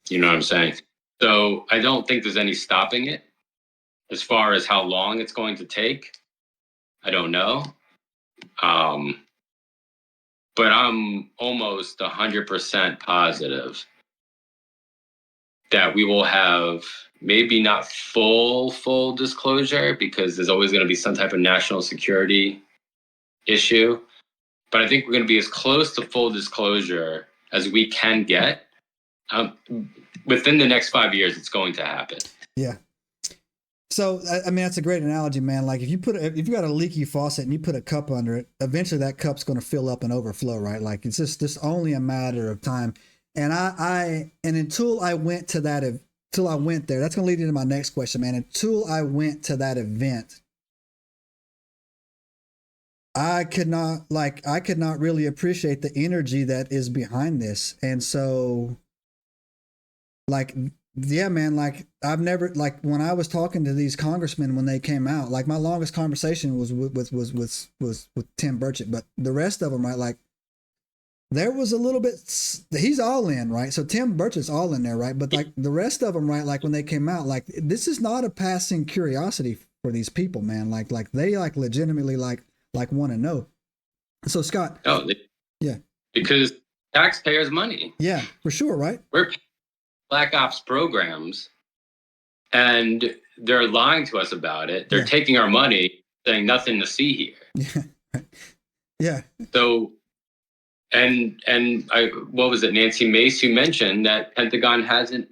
You know what I'm saying? So I don't think there's any stopping it. As far as how long it's going to take, I don't know. Um, but I'm almost 100% positive that we will have maybe not full disclosure, because there's always going to be some type of national security issue. But I think we're going to be as close to full disclosure as we can get. Within the next 5 years, it's going to happen. Yeah. So I mean, that's a great analogy, man. Like if you got a leaky faucet and you put a cup under it, eventually that cup's going to fill up and overflow, right? Like it's just only a matter of time. And until I went to that, until I went there, that's going to lead into my next question, man. Until I went to that event, I could not really appreciate the energy that is behind this. And so, like, yeah, man, like I've never, like when I was talking to these congressmen when they came out, like my longest conversation was with Tim Burchett, but the rest of them, right, like there was a little bit, he's all in, right? So Tim Burchett's all in there, right? But like the rest of them, right, like when they came out, like this is not a passing curiosity for these people, man. Like they like legitimately like want to know. So Scott, yeah, because taxpayers' money, yeah, for sure, right? We're Black Ops programs, and they're lying to us about it. They're taking our money, saying nothing to see here. Yeah, yeah. So, and what was it, Nancy Mace? You mentioned that Pentagon hasn't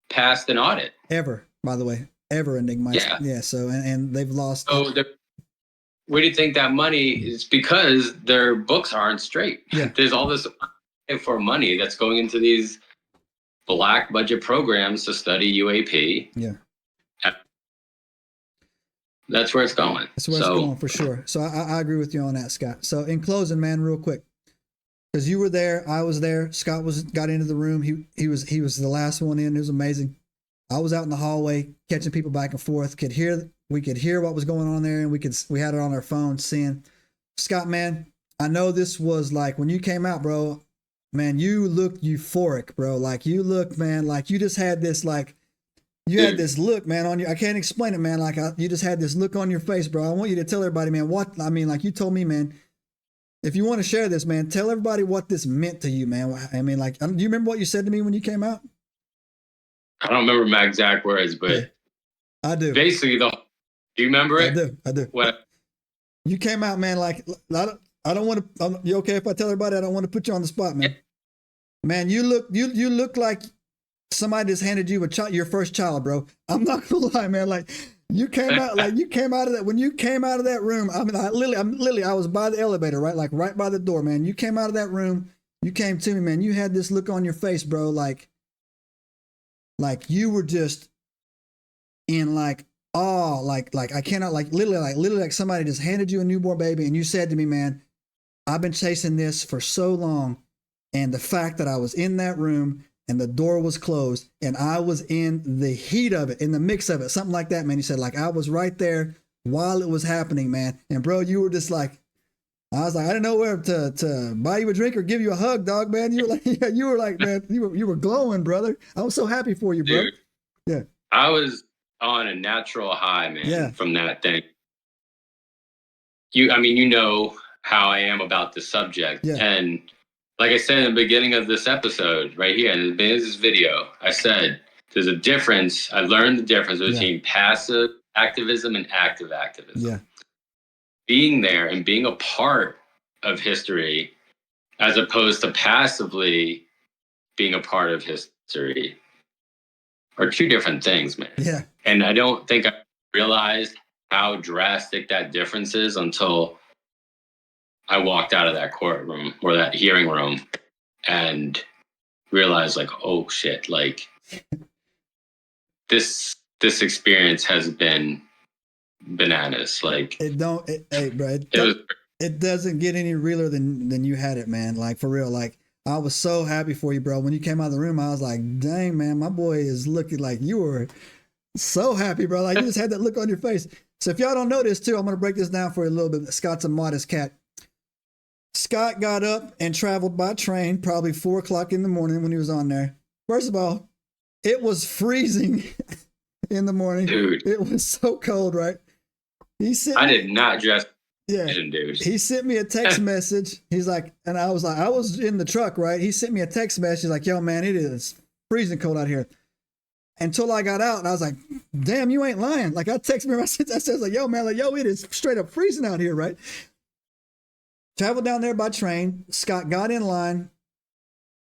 passed an audit ever. By the way, ever Enigma. Yeah. So and they've lost. So where do you think that money is? Because their books aren't straight. Yeah. There's all this for money that's going into these black budget programs to study UAP. Yeah. That's where it's going. That's where it's going for sure. So I agree with you on that, Scott. So in closing, man, real quick, because you were there, I was there. Scott got into the room. He was the last one in. It was amazing. I was out in the hallway catching people back and forth. We could hear what was going on there, and we had it on our phones seeing. Scott, man, I know this was like when you came out, bro. Man, you looked euphoric, bro. Like you looked, man, like you just had this, like you had this look, man, on you. I can't explain it, man. Like you just had this look on your face, bro. I want you to tell everybody, man, like you told me, man, if you want to share this, man, tell everybody what this meant to you, man. I mean, like, do you remember what you said to me when you came out? I don't remember my exact words, but yeah, I do. Basically, do you remember it? I do. What? You came out, man, like, I don't want to, you okay if I tell everybody? I don't want to put you on the spot, man. Man, you look like somebody just handed you your first child, bro. I'm not gonna lie, man. Like you came out of that, when you came out of that room. I mean, I was by the elevator, right? Like right by the door, man. You came out of that room. You came to me, man. You had this look on your face, bro. Like you were just in like awe, like I cannot, like literally like somebody just handed you a newborn baby, and you said to me, man, I've been chasing this for so long. And the fact that I was in that room and the door was closed and I was in the heat of it, in the mix of it, something like that, man. He said, like, I was right there while it was happening, man. And bro, you were just like, I was like, I didn't know where to buy you a drink or give you a hug, dog, man. You were like, yeah, you were like, man, you were glowing, brother. I was so happy for you, bro. Dude, yeah. I was on a natural high, man, from that thing. I mean, you know how I am about the subject. Yeah. And like I said in the beginning of this episode, right here, in the beginning of this video, I said there's a difference. I learned the difference between passive activism and active activism. Yeah. Being there and being a part of history as opposed to passively being a part of history are two different things, man. Yeah. And I don't think I realized how drastic that difference is until I walked out of that courtroom or that hearing room and realized, like, oh shit, like this experience has been bananas. Like hey bro, it doesn't get any realer than you had it, man. Like for real. Like I was so happy for you, bro. When you came out of the room, I was like, dang, man, my boy is looking like you were so happy, bro. Like you just had that look on your face. So if y'all don't know this too, I'm going to break this down for you a little bit. Scott's a modest cat. Scott got up and traveled by train, probably 4 o'clock in the morning when he was on there. First of all, it was freezing in the morning. Dude. It was so cold, right? I did not dress. Yeah. Dude. He sent me a text message. He's like, and I was like, I was in the truck, right? He sent me a text message like, yo, man, it is freezing cold out here. Until I got out and I was like, damn, you ain't lying. Like I texted me, I said, like, yo, man, like, yo, it is straight up freezing out here, right? Traveled down there by train. Scott got in line.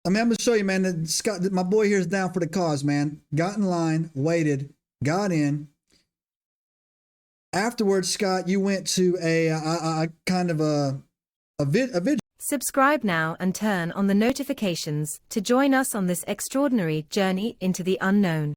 I mean, I'm going to show you, man, that Scott, my boy here is down for the cause, man. Got in line, waited, got in. Afterwards, Scott, you went to a kind of a video. Subscribe now and turn on the notifications to join us on this extraordinary journey into the unknown.